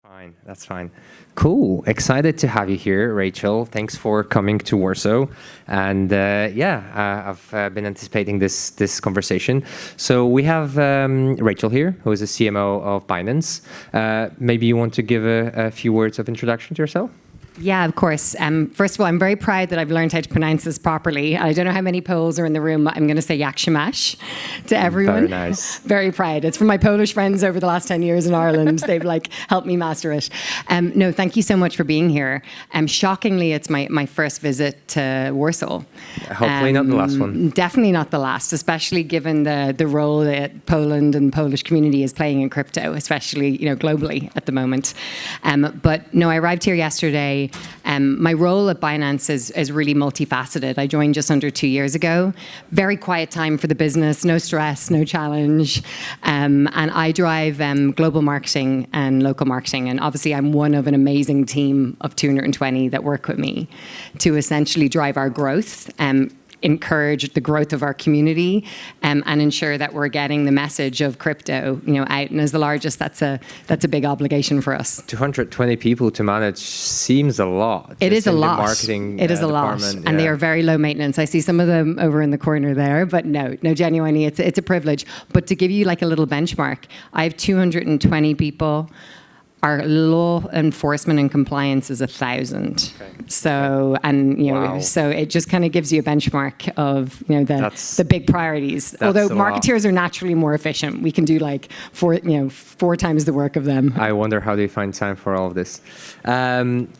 Fine, that's fine. Cool. Excited to have you here, Rachel. Thanks for coming to Warsaw. And I've been anticipating this conversation. So we have Rachel here, who is a CMO of Binance. Maybe you want to give a few words of introduction to yourself? Yeah, of course. First of all, I'm very proud that I've learned how to pronounce this properly. I don't know how many Poles are in the room. I'm going to say Yakshimash to everyone. Very nice. Very proud. It's from my Polish friends over the last 10 years in Ireland. They've helped me master it. No, thank you so much for being here. Shockingly, it's my first visit to Warsaw. Hopefully not the last one. Definitely not the last, especially given the role that Poland and the Polish community is playing in crypto, especially globally at the moment. But no, I arrived here yesterday. My role at Binance is really multifaceted. I joined just under 2 years ago. Very quiet time for the business, no stress, no challenge. And I drive global marketing and local marketing. And obviously, I'm one of an amazing team of 220 that work with me to essentially drive our growth, encourage the growth of our community, and ensure that we're getting the message of crypto, out. And as the largest, that's a big obligation for us. 220 people to manage seems a lot. It is a lot. Marketing it is a lot, and they are very low maintenance. I see some of them over in the corner there, but no, genuinely, it's a privilege. But to give you a little benchmark, I have 220 people. Our law enforcement and compliance is 1,000. Okay. So, and wow. So it just kind of gives you a benchmark of the big priorities. Although marketeers are naturally more efficient, we can do four times the work of them. I wonder how they find time for all of this.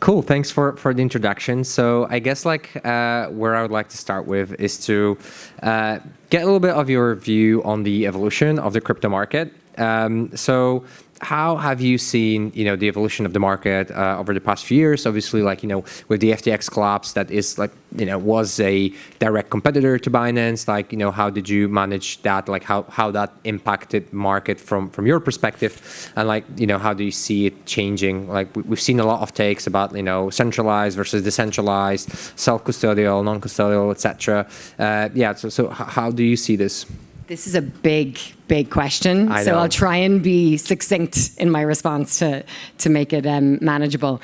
Cool. Thanks for the introduction. So I guess where I would like to start with is to get a little bit of your view on the evolution of the crypto market. So how have you seen, the evolution of the market over the past few years? Obviously, with the FTX collapse, that is was a direct competitor to Binance. How did you manage that? How that impacted market from your perspective, and how do you see it changing? We've seen a lot of takes about centralized versus decentralized, self-custodial, non-custodial, etc. So how do you see this? This is a big question, so I'll try and be succinct in my response to make it manageable.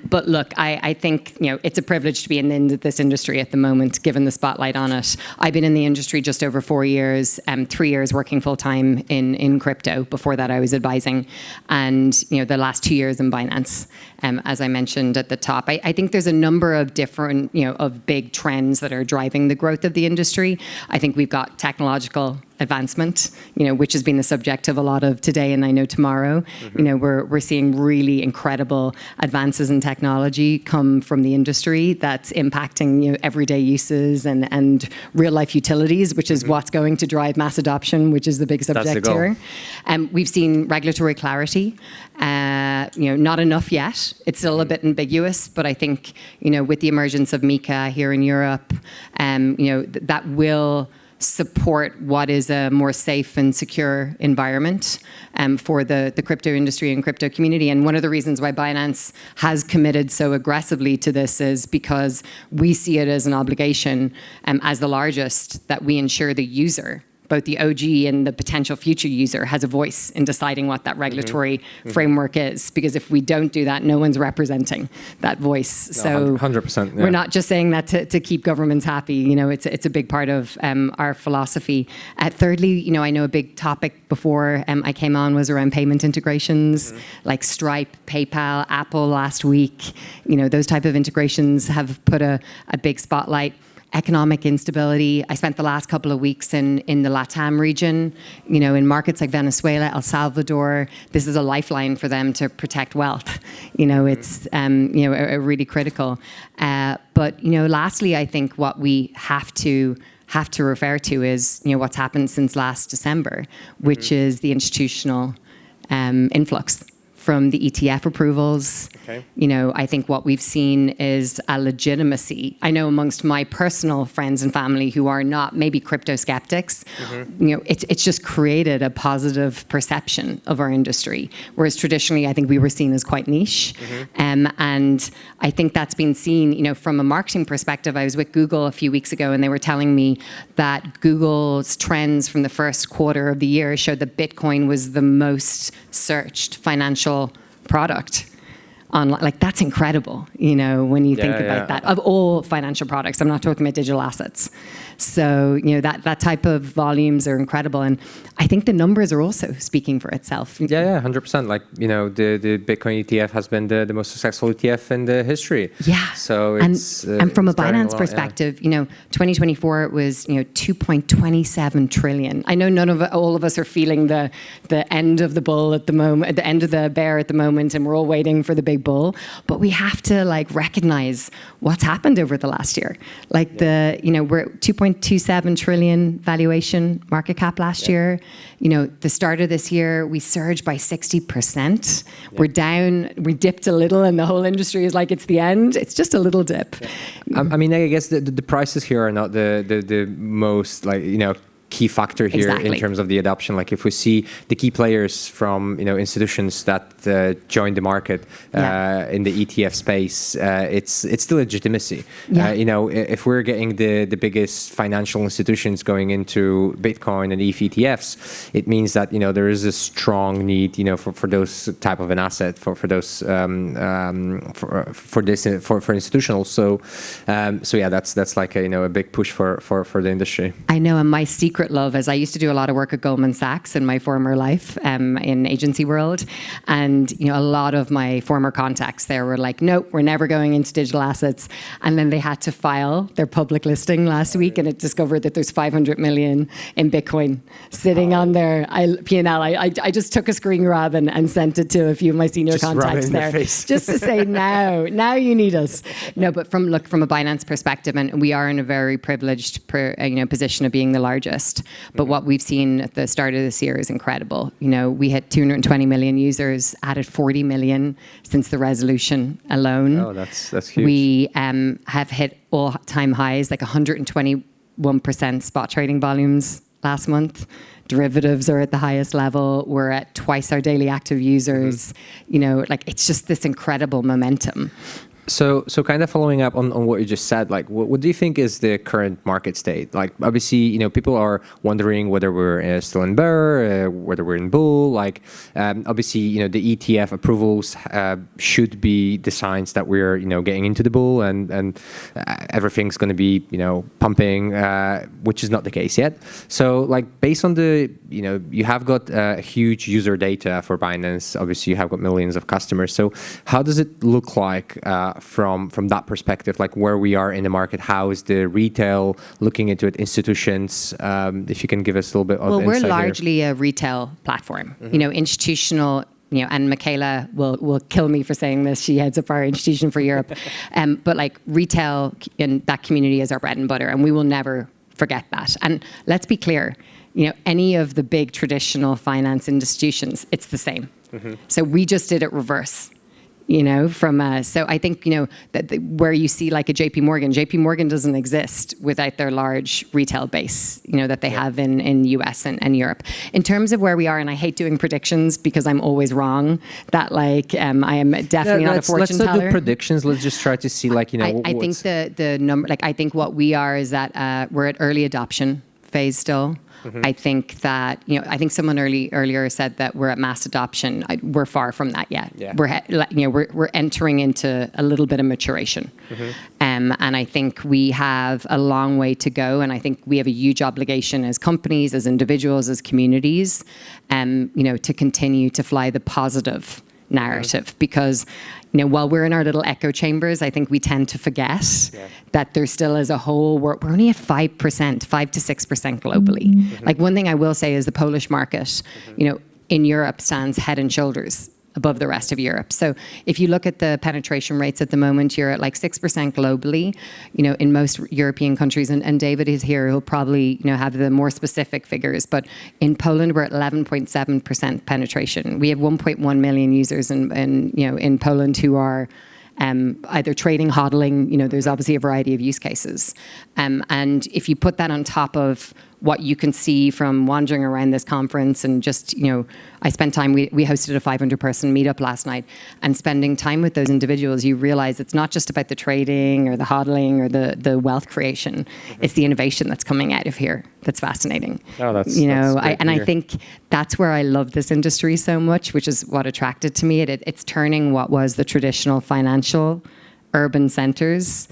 But look, I think it's a privilege to be in this industry at the moment, given the spotlight on it. I've been in the industry just over 4 years, 3 years working full time in crypto. Before that, I was advising, and the last 2 years in Binance. As I mentioned at the top, I think there's a number of different of big trends that are driving the growth of the industry. I think we've got technological advancement, which has been the subject of a lot of today and I know tomorrow. Mm-hmm. We're seeing really incredible advances in technology come from the industry that's impacting everyday uses and real life utilities, which is what's going to drive mass adoption, which is the big subject here. We've seen regulatory clarity. Not enough yet. It's still a bit ambiguous, but I think with the emergence of MiCA here in Europe, that will support what is a more safe and secure environment for the crypto industry and crypto community. And one of the reasons why Binance has committed so aggressively to this is because we see it as an obligation as the largest that we ensure the user, both the OG and the potential future user, has a voice in deciding what that regulatory framework is. Because if we don't do that, no one's representing that voice. So 100%. We're not just saying that to keep governments happy. It's a big part of our philosophy. Thirdly, I know a big topic before I came on was around payment integrations, like Stripe, PayPal, Apple last week. Those type of integrations have put a big spotlight. Economic instability. I spent the last couple of weeks in the LATAM region, in markets like Venezuela, El Salvador. This is a lifeline for them to protect wealth. It's really critical. But lastly, I think what we have to refer to is what's happened since last December, which is the institutional influx from the ETF approvals. Okay. I think what we've seen is a legitimacy. I know amongst my personal friends and family who are not maybe crypto skeptics, it's just created a positive perception of our industry. Whereas traditionally, I think we were seen as quite niche. And I think that's been seen, from a marketing perspective. I was with Google a few weeks ago and they were telling me that Google's trends from the first quarter of the year showed that Bitcoin was the most searched financial product online. Like, that's incredible, you know, when you think about that. Of all financial products, I'm not talking about digital assets. So, you know, that type of volumes are incredible. And I think the numbers are also speaking for itself. Yeah, 100%. Like, you know, the Bitcoin ETF has been the most successful ETF in the history. Yeah. So it's... and from a Binance perspective, you know, 2024, it was, you know, 2.27 trillion. I know all of us are feeling the end of the bull at the moment, the end of the bear at the moment, and we're all waiting for the big bull. But we have to, like, recognize what's happened over the last year. Like, you know, we're 2.27 trillion valuation market cap last year. You know, the start of this year, we surged by 60%. We're down, we dipped a little, and the whole industry is like, it's the end. It's just a little dip. I mean, I guess the prices here are not the most, like, you know, key factor here in terms of the adoption. Like, if we see the key players from, you know, institutions that join the market in the ETF space, it's still legitimacy. You know, if we're getting the biggest financial institutions going into Bitcoin and ETH ETFs, it means that, you know, there is a strong need, you know, for those type of an asset for those for institutional. So yeah, that's like a, you know, a big push for the industry. I know, and my secret love is I used to do a lot of work at Goldman Sachs in my former life in agency world, and, you know, a lot of my former contacts there were like, nope, we're never going into digital assets. And then they had to file their public listing last week, and it discovered that there's 500 million in Bitcoin sitting on their P&L. I just took a screen grab and sent it to a few of my senior contacts there, just to say, now you need us. No, but from a Binance perspective, and we are in a very privileged position of being the largest. But what we've seen at the start of this year is incredible. You know, we hit 220 million users, added 40 million since the resolution alone. Oh, that's huge. We have hit all-time highs, like 121% spot trading volumes last month. Derivatives are at the highest level. We're at twice our daily active users. You know, like, it's just this incredible momentum. So kind of following up on what you just said, like, what do you think is the current market state? Like, obviously, you know, people are wondering whether we're still in bear, whether we're in bull. Like, obviously, you know, the ETF approvals should be the signs that we're, you know, getting into the bull, and everything's going to be, you know, pumping, which is not the case yet. So, like, based on the, you know, you have got huge user data for Binance. Obviously, you have got millions of customers. So, how does it look like from that perspective, like where we are in the market? How is the retail looking into it, institutions? If you can give us a little bit of insight. Well, we're largely a retail platform. You know, institutional, you know, and Michaela will kill me for saying this. She heads up our institution for Europe. But, like, retail in that community is our bread and butter, and we will never forget that. And let's be clear, you know, any of the big traditional finance institutions, it's the same. So we just did it reverse. You know, so I think, you know, that where you see like a JP Morgan doesn't exist without their large retail base, you know, that they have in US and Europe. In terms of where we are, and I hate doing predictions because I'm always wrong, that, like, I am definitely not a fortune teller. Let's not do predictions. Let's just try to see, like, you know, I think the number, like, I think what we are is that we're at early adoption phase still. I think that, you know, I think someone earlier said that we're at mass adoption. We're far from that yet. We're entering into a little bit of maturation. And I think we have a long way to go. And I think we have a huge obligation as companies, as individuals, as communities, you know, to continue to fly the positive narrative, because, you know, while we're in our little echo chambers, I think we tend to forget that there still is a whole, we're only at 5%, 5 to 6% globally. Like, one thing I will say is the Polish market, you know, in Europe stands head and shoulders above the rest of Europe. So if you look at the penetration rates at the moment, you're at like 6% globally, you know, in most European countries. And David is here, who'll probably, you know, have the more specific figures. But in Poland, we're at 11.7% penetration. We have 1.1 million users in Poland who are either trading, hodling. You know, there's obviously a variety of use cases. And if you put that on top of what you can see from wandering around this conference and just, I spent time, we hosted a 500-person meetup last night, and spending time with those individuals, you realize it's not just about the trading or the hodling or the wealth creation. It's the innovation that's coming out of here that's fascinating. Oh, that's I think that's where I love this industry so much, which is what attracted to me. It's turning what was the traditional financial urban centers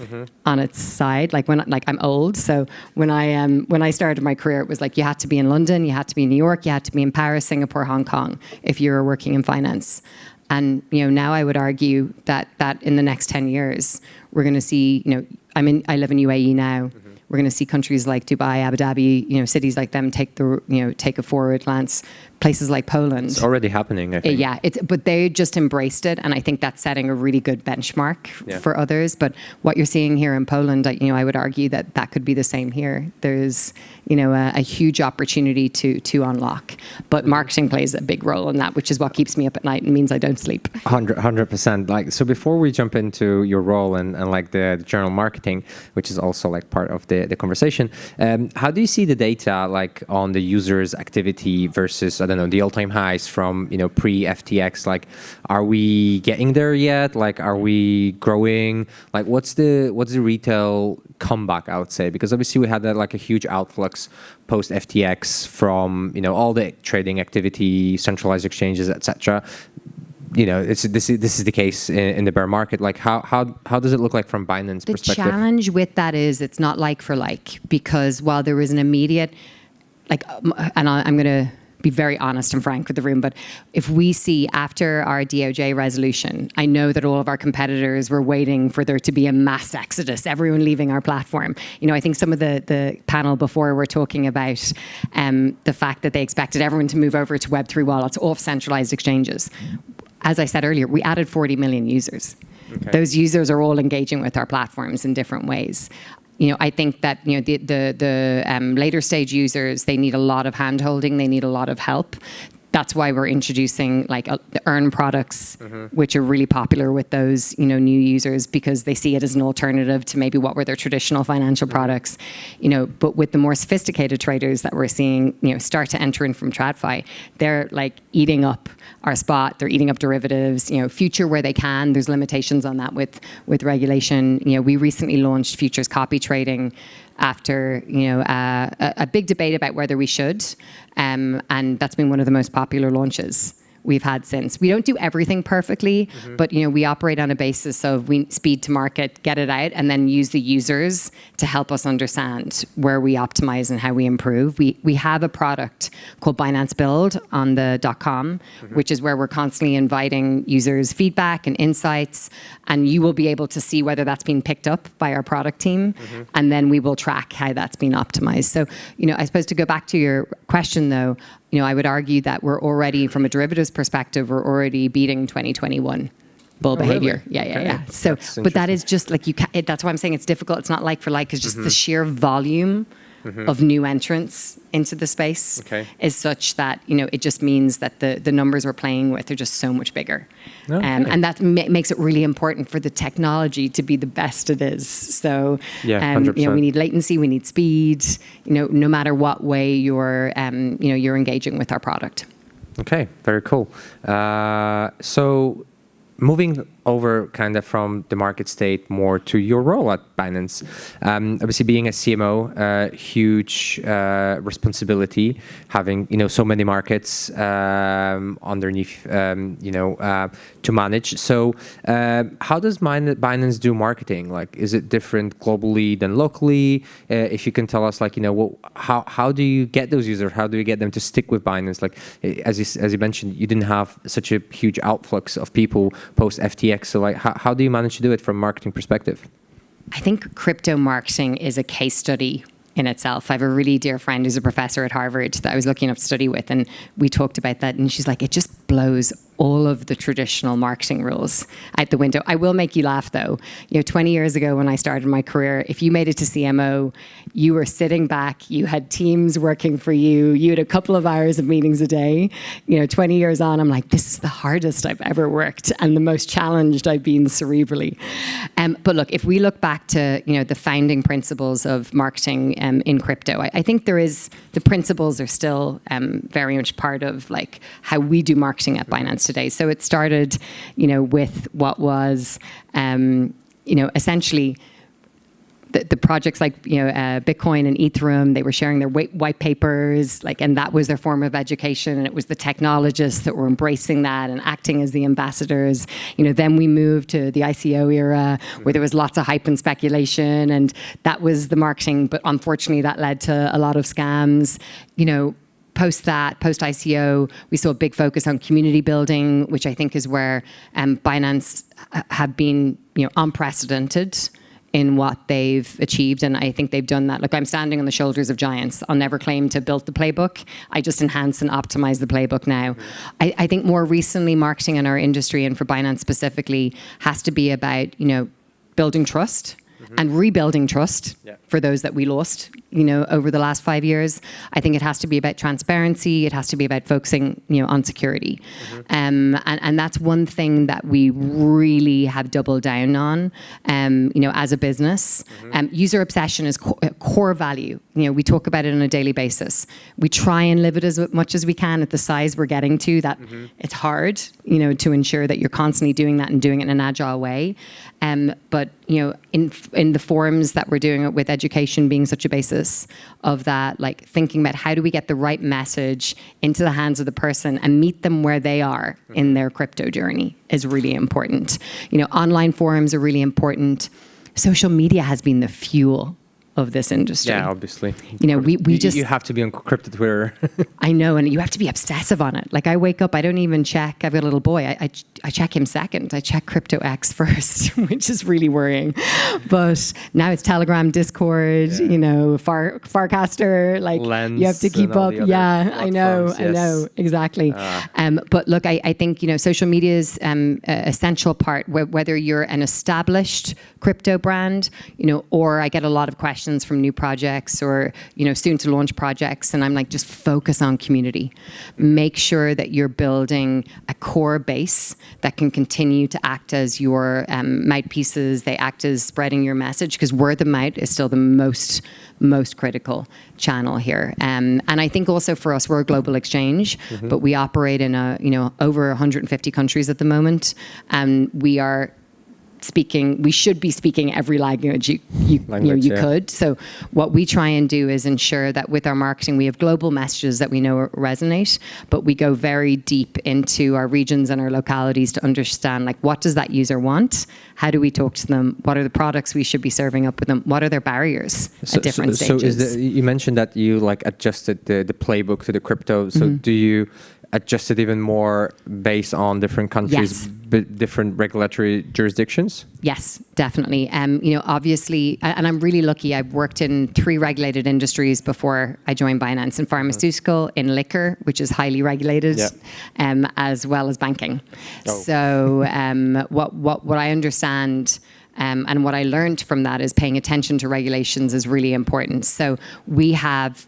on its side. I'm old, so when I started my career, it was like you had to be in London, you had to be in New York, you had to be in Paris, Singapore, Hong Kong if you were working in finance. And now I would argue that in the next 10 years, we're going to see. I live in UAE now. We're going to see countries like Dubai, Abu Dhabi, cities like them take a forward glance. Places like Poland. It's already happening, I think. Yeah, but they just embraced it, and I think that's setting a really good benchmark for others. But what you're seeing here in Poland, I would argue that could be the same here. There's, a huge opportunity to unlock. But marketing plays a big role in that, which is what keeps me up at night and means I don't sleep. 100%. So before we jump into your role and the general marketing, which is also part of the conversation, how do you see the data on the users' activity versus, I don't know, the all-time highs from pre-FTX? Are we getting there yet? Are we growing? What's the retail comeback, I would say? Because obviously we had a huge outflux post FTX from all the trading activity, centralized exchanges, etc. This is the case in the bear market. How does it look like from Binance perspective? The challenge with that is it's not like for like, because while there was an immediate and I'm going to be very honest and frank with the room, but if we see after our DOJ resolution, I know that all of our competitors were waiting for there to be a mass exodus, everyone leaving our platform. I think some of the panel before were talking about the fact that they expected everyone to move over to Web3 wallets off centralized exchanges. As I said earlier, we added 40 million users. Okay. Those users are all engaging with our platforms in different ways. I think that the later stage users, they need a lot of hand-holding, they need a lot of help. That's why we're introducing the earn products, which are really popular with those new users, because they see it as an alternative to maybe what were their traditional financial products. But with the more sophisticated traders that we're seeing start to enter in from TradFi, they're eating up our spot. They're eating up derivatives. Future where they can. There's limitations on that with regulation. We recently launched futures copy trading after a big debate about whether we should, and that's been one of the most popular launches we've had since. We don't do everything perfectly, but we operate on a basis of speed to market, get it out, and then use the users to help us understand where we optimize and how we improve. We have a product called Binance Build on the .com, which is where we're constantly inviting users' feedback and insights, and you will be able to see whether that's been picked up by our product team, and then we will track how that's been optimized. So, I suppose to go back to your question though, I would argue that we're already, from a derivatives perspective, we're already beating 2021 bull behavior. Really? Yeah. So, but that is just that's why I'm saying it's difficult. It's not like for like, it's just the sheer volume of new entrants into the space is such that, it just means that the numbers we're playing with are just so much bigger. And that makes it really important for the technology to be the best it is. So, 100%. We need latency, we need speed, no matter what way you're engaging with our product. Okay, very cool. So moving over kind of from the market state more to your role at Binance. Obviously being a CMO, huge responsibility, having, so many markets underneath, to manage. So how does Binance do marketing? Is it different globally than locally? If you can tell us, how do you get those users? How do you get them to stick with Binance? As you mentioned, you didn't have such a huge outflux of people post FTX. So how do you manage to do it from a marketing perspective? I think crypto marketing is a case study in itself. I have a really dear friend who's a professor at Harvard that I was lucky enough to study with, and we talked about that, and she's like, it just blows all of the traditional marketing rules out the window. I will make you laugh though. 20 years ago when I started my career, if you made it to CMO, you were sitting back, you had teams working for you, you had a couple of hours of meetings a day. 20 years on, I'm like, this is the hardest I've ever worked and the most challenged I've been cerebrally. But look, if we look back to the founding principles of marketing in crypto, I think the principles are still very much part of like how we do marketing at Binance today. So it started, with what was, essentially the projects like Bitcoin and Ethereum. They were sharing their white papers, and that was their form of education. And it was the technologists that were embracing that and acting as the ambassadors. Then we moved to the ICO era, where there was lots of hype and speculation, and that was the marketing. But unfortunately, that led to a lot of scams. Post ICO, we saw a big focus on community building, which I think is where Binance have been, unprecedented in what they've achieved, and I think they've done that. Look, I'm standing on the shoulders of giants. I'll never claim to build the playbook. I just enhance and optimize the playbook now. I think more recently, marketing in our industry, and for Binance specifically, has to be about, building trust and rebuilding trust for those that we lost, over the last 5 years. I think it has to be about transparency. It has to be about focusing, on security. And that's one thing that we really have doubled down on, as a business. User obsession is a core value. We talk about it on a daily basis. We try and live it as much as we can at the size we're getting to. That it's hard, to ensure that you're constantly doing that and doing it in an agile way. But in the forums that we're doing it with, education being such a basis of that, like thinking about how do we get the right message into the hands of the person and meet them where they are in their crypto journey is really important. Online forums are really important. Social media has been the fuel of this industry. Yeah, obviously. We just... You have to be on crypto Twitter. I know, and you have to be obsessive on it. Like, I wake up, I don't even check. I've got a little boy. I check him second. I check CryptoX first, which is really worrying. But now it's Telegram, Discord, Farcaster. Like, Lens, you have to keep up. Yeah, I know, exactly. But look, I think, social media is an essential part, whether you're an established crypto brand, or I get a lot of questions from new projects or, soon to launch projects. And I'm like, just focus on community. Make sure that you're building a core base that can continue to act as your mouthpieces. They act as spreading your message, because word of mouth is still the most critical channel here. And I think also for us, we're a global exchange, but we operate in over 150 countries at the moment. And we should be speaking every language you could. So what we try and do is ensure that with our marketing, we have global messages that we know resonate, but we go very deep into our regions and our localities to understand, like, what does that user want? How do we talk to them? What are the products we should be serving up with them? What are their barriers at different stages? So you mentioned that you adjusted the playbook to the crypto. So do you adjust it even more based on different countries, different regulatory jurisdictions? Yes, definitely. Obviously, and I'm really lucky. I've worked in 3 regulated industries before I joined Binance: in pharmaceutical, in liquor, which is highly regulated, as well as banking. So what I understand and what I learned from that is paying attention to regulations is really important. So we have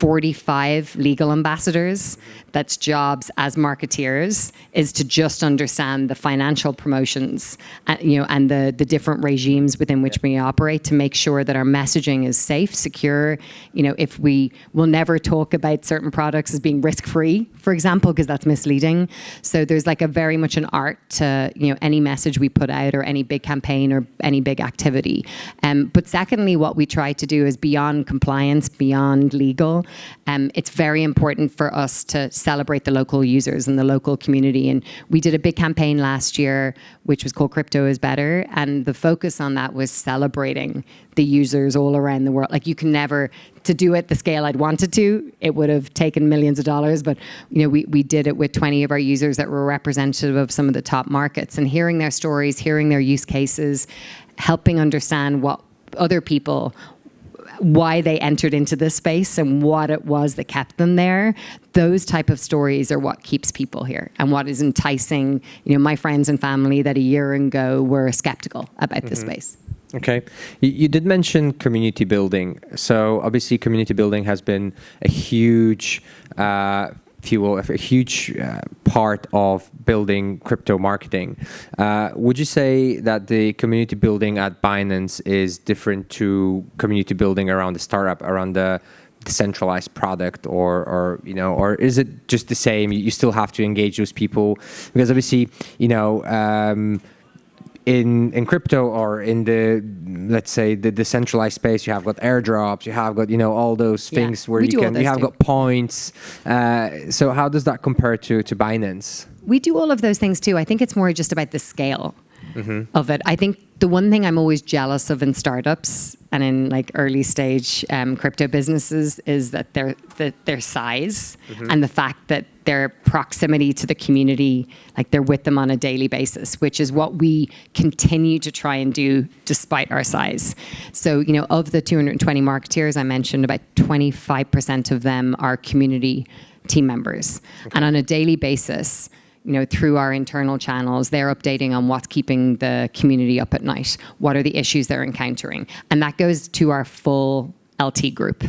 45 legal ambassadors. That's jobs as marketeers, is to just understand the financial promotions, and the different regimes within which we operate, to make sure that our messaging is safe, secure. If we will never talk about certain products as being risk-free, for example, because that's misleading. So there's like a very much an art to any message we put out, or any big campaign, or any big activity. But secondly, what we try to do is beyond compliance, beyond legal. It's very important for us to celebrate the local users and the local community. And we did a big campaign last year, which was called Crypto is Better. And the focus on that was celebrating the users all around the world. Like, you can never, to do it the scale I'd wanted to, it would have taken millions of dollars. But, we did it with 20 of our users that were representative of some of the top markets, and hearing their stories, hearing their use cases, helping understand what other people why they entered into this space and what it was that kept them there. Those type of stories are what keeps people here and what is enticing, my friends and family that a year ago were skeptical about this space. Okay. You did mention community building. So obviously community building has been a huge fuel, a huge part of building crypto marketing. Would you say that the community building at Binance is different to community building around the startup, around the decentralized product, or is it just the same? You still have to engage those people because obviously, in crypto or in the, let's say, the decentralized space, you have got airdrops, you have got, you those things where you have got points. So how does that compare to Binance? We do all of those things too. I think it's more just about the scale of it. I think the one thing I'm always jealous of in startups and in like early stage crypto businesses is that their size and the fact that their proximity to the community, like they're with them on a daily basis, which is what we continue to try and do despite our size. So, of the 220 marketeers I mentioned, about 25% of them are community team members. Okay. And on a daily basis, through our internal channels, they're updating on what's keeping the community up at night. What are the issues they're encountering? And that goes to our full LT group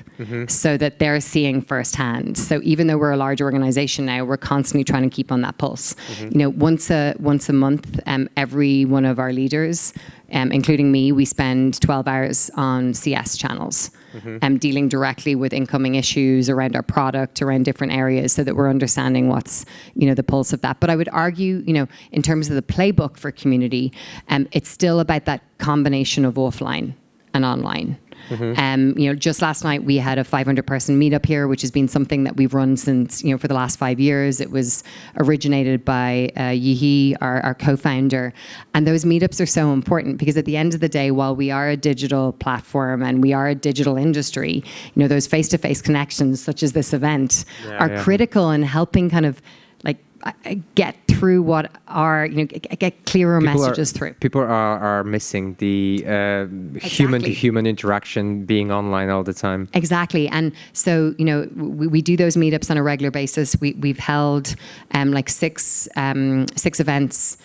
so that they're seeing firsthand. So even though we're a large organization now, we're constantly trying to keep on that pulse. Once a month, every one of our leaders, including me, we spend 12 hours on CS channels, dealing directly with incoming issues around our product, around different areas, so that we're understanding what's, the pulse of that. But I would argue, in terms of the playbook for community, it's still about that combination of offline and online. Just last night we had a 500-person meetup here, which has been something that we've run since, for the last 5 years. It was originated by Yihi, our co-founder. And those meetups are so important because at the end of the day, while we are a digital platform and we are a digital industry, those face-to-face connections, such as this event, are critical in helping kind of like get through what are, get clearer messages through. People are missing the human-to-human interaction being online all the time. Exactly. And so, we do those meetups on a regular basis. We've held like six events,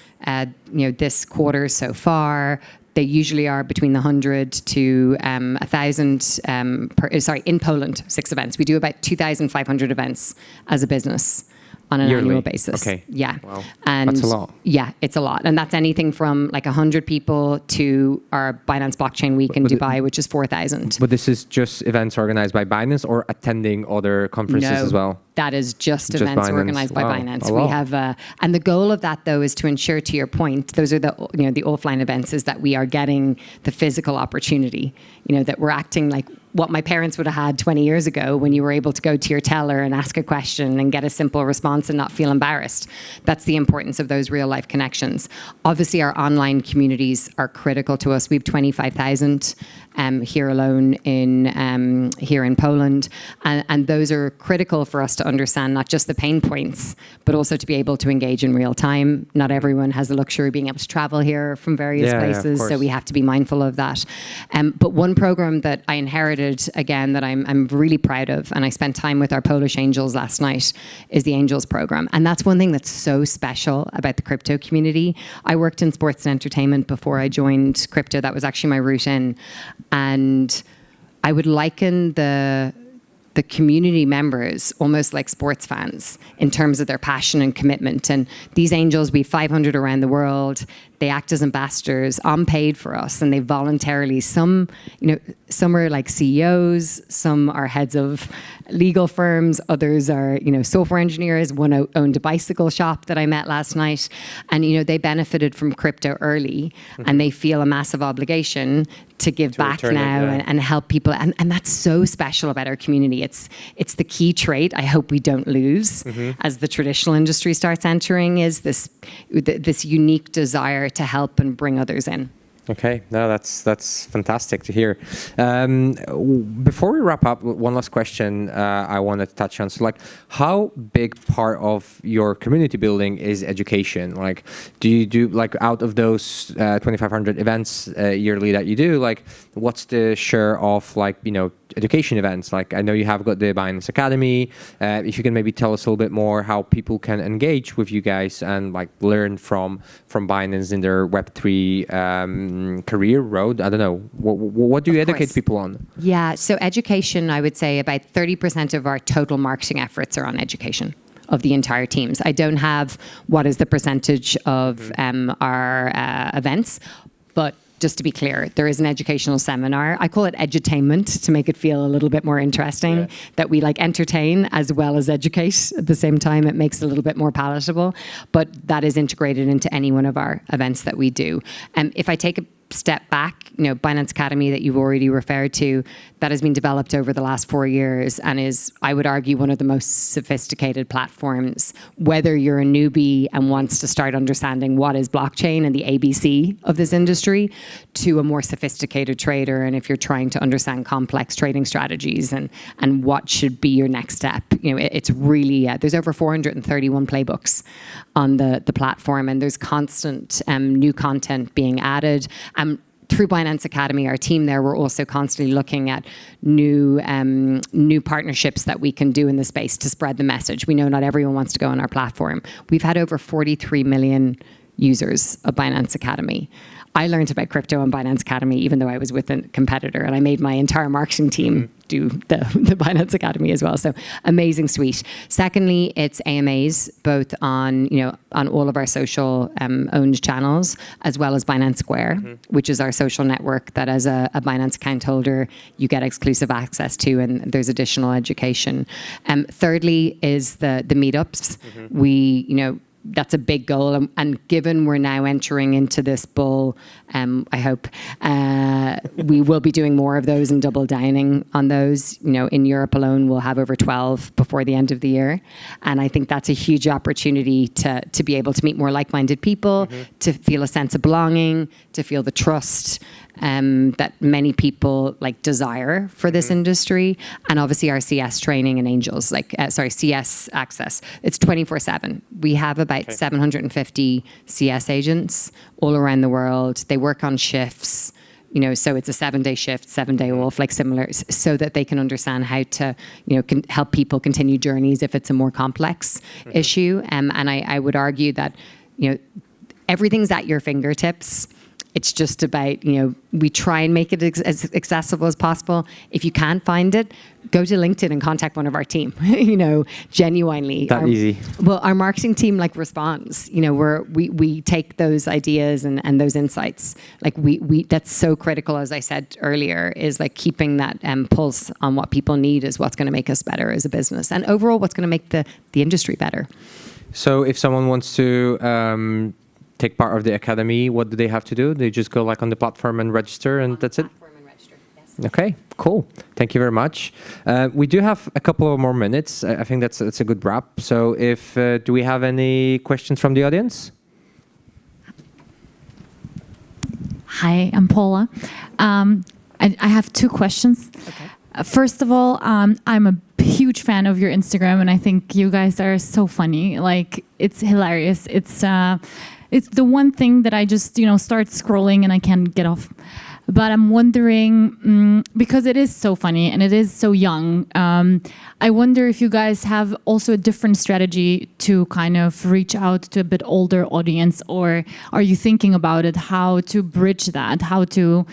this quarter so far. They usually are between 100 to 1,000, in Poland, 6 events. We do about 2,500 events as a business on an annual basis. Okay. Yeah. Wow. And that's a lot. Yeah, it's a lot. And that's anything from like 100 people to our Binance Blockchain Week in Dubai, which is 4,000. But this is just events organized by Binance or attending other conferences as well? That is just events Binance. organized by Binance. We have, and the goal of that though is to ensure, to your point, those are the the offline events, is that we are getting the physical opportunity. That we're acting like what my parents would have had 20 years ago when you were able to go to your teller and ask a question and get a simple response and not feel embarrassed. That's the importance of those real life connections. Obviously, our online communities are critical to us. We have 25,000 here alone here in Poland, and those are critical for us to understand not just the pain points, but also to be able to engage in real time. Not everyone has the luxury of being able to travel here from various places, so we have to be mindful of that. But one program that I inherited, again, that I'm really proud of, and I spent time with our Polish angels last night, is the Angels program. And that's one thing that's so special about the crypto community. I worked in sports and entertainment before I joined crypto. That was actually my route in. And I would liken the community members almost like sports fans in terms of their passion and commitment. And these angels, we have 500 around the world. They act as ambassadors, unpaid for us, and they voluntarily, some are like CEOs, some are heads of legal firms, others are, software engineers. One owned a bicycle shop that I met last night. And, they benefited from crypto early, and they feel a massive obligation to give back now and help people. And that's so special about our community. It's the key trait I hope we don't lose as the traditional industry starts entering, is this unique desire to help and bring others in. Okay, no, that's fantastic to hear. Before we wrap up, one last question I wanted to touch on. So, like, how big part of your community building is education? Like, do you do, like, out of those 2,500 events yearly that you do, like, what's the share of, like, education events? Like, I know you have got the Binance Academy. If you can maybe tell us a little bit more how people can engage with you guys and, like, learn from Binance in their Web3 career road. I don't know. What do you educate people on? Yeah, so education, I would say about 30% of our total marketing efforts are on education of the entire teams. I don't have what is the percentage of our events, but just to be clear, there is an educational seminar. I call it edutainment to make it feel a little bit more interesting, that we like entertain as well as educate at the same time. It makes it a little bit more palatable, but that is integrated into any one of our events that we do. If I take a step back, Binance Academy that you've already referred to, that has been developed over the last 4 years and is, I would argue, one of the most sophisticated platforms, whether you're a newbie and wants to start understanding what is blockchain and the ABC of this industry, to a more sophisticated trader, and if you're trying to understand complex trading strategies and what should be your next step. It's really, there's over 431 playbooks on the platform, and there's constant new content being added. Through Binance Academy, our team there, we're also constantly looking at new partnerships that we can do in the space to spread the message. We know not everyone wants to go on our platform. We've had over 43 million users of Binance Academy. I learned about crypto on Binance Academy, even though I was with a competitor, and I made my entire marketing team do the Binance Academy as well. So amazing suite. Secondly, it's AMAs, both on all of our social owned channels, as well as Binance Square, which is our social network that as a Binance account holder, you get exclusive access to, and there's additional education. Thirdly is the meetups. That's a big goal. And given we're now entering into this bull, I hope, we will be doing more of those and double downing on those. In Europe alone, we'll have over 12 before the end of the year. And I think that's a huge opportunity to be able to meet more like-minded people, to feel a sense of belonging, to feel the trust that many people desire for this industry, and obviously our CS training and angels, CS access. It's 24/7. We have about 750 CS agents all around the world. They work on shifts, so it's a 7-day shift, 7-day off, similar, so that they can understand how to, can help people continue journeys if it's a more complex issue. And I would argue that, everything's at your fingertips. It's just about, we try and make it as accessible as possible. If you can't find it, go to LinkedIn and contact one of our team, genuinely. That easy. Well, our marketing team responds, we take those ideas and those insights. We that's so critical, as I said earlier, is keeping that pulse on what people need is what's going to make us better as a business. And overall, what's going to make the industry better. So if someone wants to take part of the academy, what do they have to do? They just go on the platform and register, and that's it? Yes. Okay, cool. Thank you very much. We do have a couple of more minutes. I think that's a good wrap. So if do we have any questions from the audience? Hi, I'm Paula. I have 2 questions. Okay. First of all, I'm a huge fan of your Instagram, and I think you guys are so funny. It's hilarious. It's the one thing that I just, start scrolling and I can't get off. But I'm wondering, because it is so funny and it is so young, I wonder if you guys have also a different strategy to kind of reach out to a bit older audience, or are you thinking about it, how to bridge that, how to,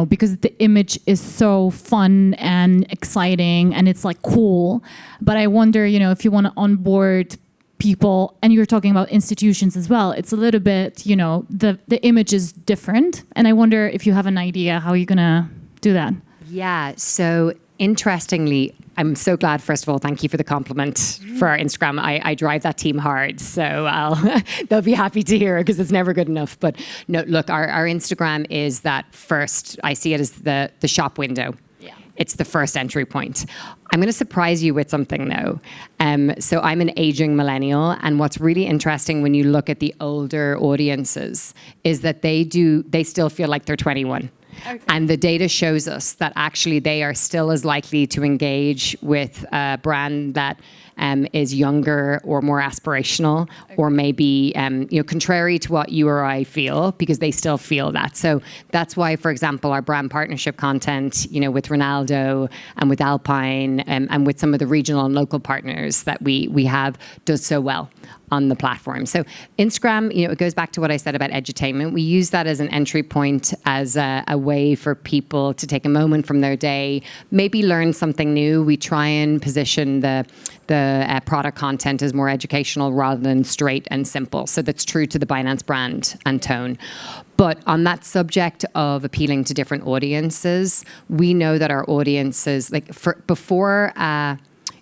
because the image is so fun and exciting and it's cool. But I wonder, if you want to onboard people, and you're talking about institutions as well, it's a little bit, the image is different. And I wonder if you have an idea how you're going to do that. Yeah, so interestingly, I'm so glad, first of all, thank you for the compliment for our Instagram. I drive that team hard, so they'll be happy to hear it because it's never good enough. But no, look, our Instagram is that first, I see it as the shop window. Yeah. It's the first entry point. I'm going to surprise you with something though. So I'm an aging millennial, and what's really interesting when you look at the older audiences is that they still feel like they're 21. Okay. And the data shows us that actually they are still as likely to engage with a brand that is younger or more aspirational, okay, or maybe contrary to what you or I feel, because they still feel that. So that's why, for example, our brand partnership content, with Ronaldo and with Alpine and with some of the regional and local partners that we have does so well on the platform. So Instagram, it goes back to what I said about edutainment. We use that as an entry point, as a way for people to take a moment from their day, maybe learn something new. We try and position the product content as more educational rather than straight and simple. So that's true to the Binance brand and tone. But on that subject of appealing to different audiences, we know that our audiences,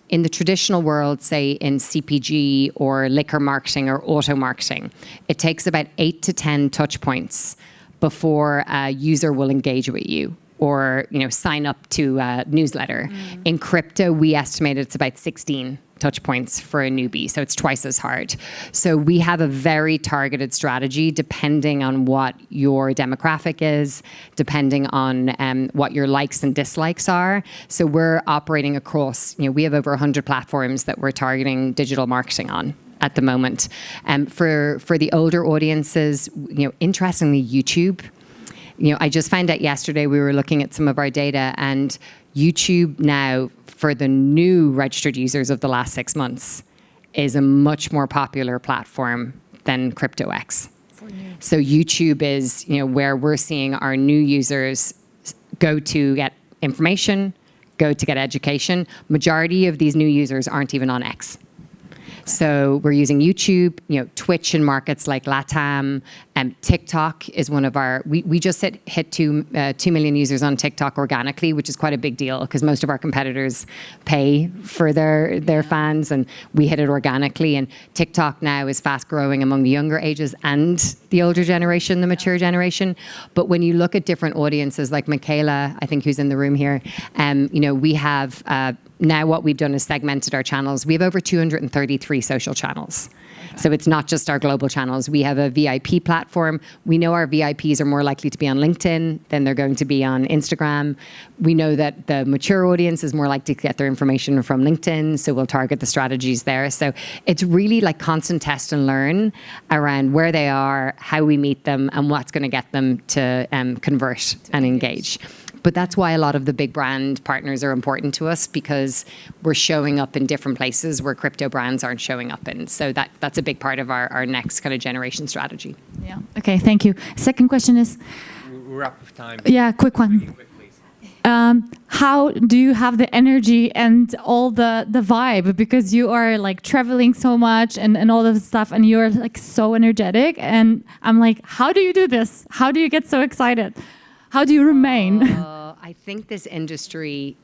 in the traditional world, say in CPG or liquor marketing or auto marketing, it takes about 8 to 10 touch points before a user will engage with you or sign up to a newsletter. In crypto, we estimate it's about 16 touch points for a newbie, so it's twice as hard. So we have a very targeted strategy depending on what your demographic is, depending on what your likes and dislikes are. So we're operating across, we have over 100 platforms that we're targeting digital marketing on at the moment. For the older audiences, interestingly, YouTube. I just found out yesterday, we were looking at some of our data, and YouTube now, for the new registered users of the last 6 months, is a much more popular platform than CryptoX. So YouTube is, where we're seeing our new users go to get information, go to get education. Majority of these new users aren't even on X. So we're using YouTube, Twitch in markets like LATAM, and TikTok is one of our, we just hit 2 million users on TikTok organically, which is quite a big deal because most of our competitors pay for their fans, and we hit it organically. And TikTok now is fast growing among the younger ages and the older generation, the mature generation. But when you look at different audiences like Michaela, I think who's in the room here, we have, now what we've done is segmented our channels. We have over 233 social channels. Okay. So it's not just our global channels. We have a VIP platform. We know our VIPs are more likely to be on LinkedIn than they're going to be on Instagram. We know that the mature audience is more likely to get their information from LinkedIn, so we'll target the strategies there. So it's really like constant test and learn around where they are, how we meet them, and what's going to get them to convert and engage. But that's why a lot of the big brand partners are important to us, because we're showing up in different places where crypto brands aren't showing up in. So that's a big part of our next kind of generation strategy. Yeah. Okay, thank you. Second question is... We're up with time. Yeah, quick one. How do you have the energy and all the vibe? Because you are like traveling so much and all of the stuff, and you're like so energetic. And I'm like, how do you do this? How do you get so excited? How do you remain? I think this industry,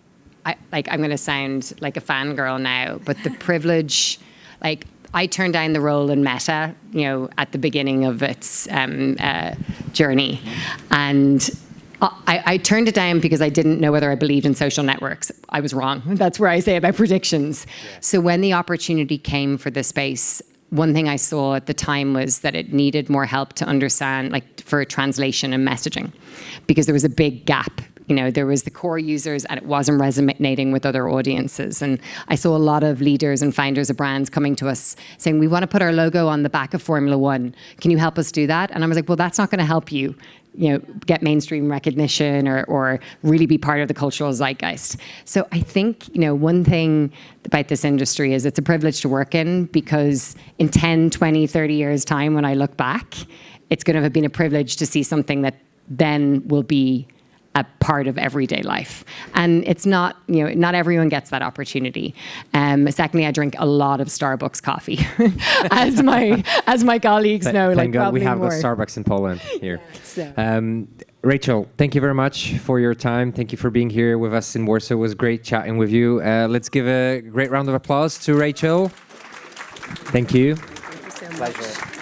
I'm going to sound like a fangirl now, but the privilege, I turned down the role in Meta, at the beginning of its journey. And I turned it down because I didn't know whether I believed in social networks. I was wrong. That's where I say about predictions. Yeah. So when the opportunity came for this space, one thing I saw at the time was that it needed more help to understand, for translation and messaging, because there was a big gap. There was the core users and it wasn't resonating with other audiences. And I saw a lot of leaders and founders of brands coming to us saying, we want to put our logo on the back of Formula One. Can you help us do that? And I was like, well, that's not going to help you, get mainstream recognition or really be part of the cultural zeitgeist. So I think, one thing about this industry is it's a privilege to work in, because in 10, 20, 30 years' time, when I look back, it's going to have been a privilege to see something that then will be a part of everyday life. And it's not, not everyone gets that opportunity. Secondly, I drink a lot of Starbucks coffee, as my colleagues know. Thank God probably we have more. the Starbucks in Poland here. Yeah, so. Rachel, thank you very much for your time. Thank you for being here with us in Warsaw. It was great chatting with you. Let's give a great round of applause to Rachel. Thank you. Thank you so much. Pleasure.